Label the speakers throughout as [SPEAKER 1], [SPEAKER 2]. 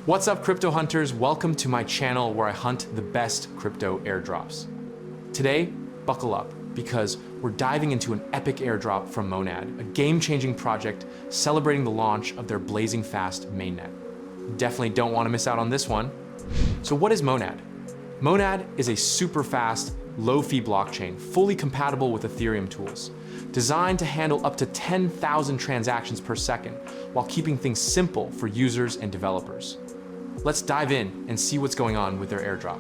[SPEAKER 1] What's up, crypto hunters? Welcome to my channel where I hunt the best crypto airdrops. Today, buckle up because we're diving into an epic airdrop from Monad, a game-changing project celebrating the launch of their blazing fast mainnet. Definitely don't want to miss out on this one. So what is Monad? Monad is a super fast, low-fee blockchain fully compatible with Ethereum tools, designed to handle up to 10,000 transactions per second while keeping things simple for users and developers. Let's dive in and see what's going on with their airdrop.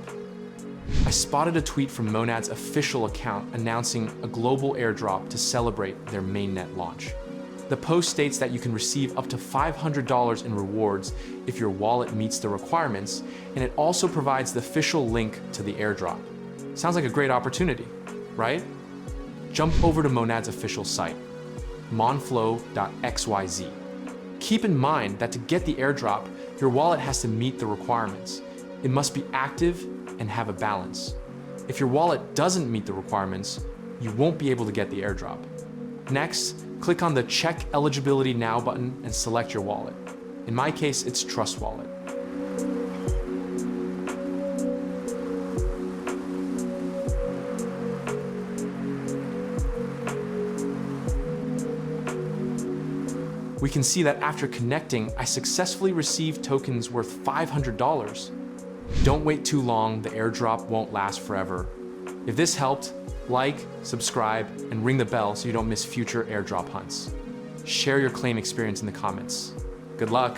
[SPEAKER 1] I spotted a tweet from Monad's official account announcing a global airdrop to celebrate their mainnet launch. The post states that you can receive up to $500 in rewards if your wallet meets the requirements, and it also provides the official link to the airdrop. Sounds like a great opportunity, right? Jump over to Monad's official site, monflow.xyz. Keep in mind that to get the airdrop, your wallet has to meet the requirements. It must be active and have a balance. If your wallet doesn't meet the requirements, you won't be able to get the airdrop. Next, click on the Check Eligibility Now button and select your wallet. In my case, it's Trust Wallet. We can see that after connecting, I successfully received tokens worth $500. Don't wait too long, the airdrop won't last forever. If this helped, like, subscribe, and ring the bell so you don't miss future airdrop hunts. Share your claim experience in the comments. Good luck.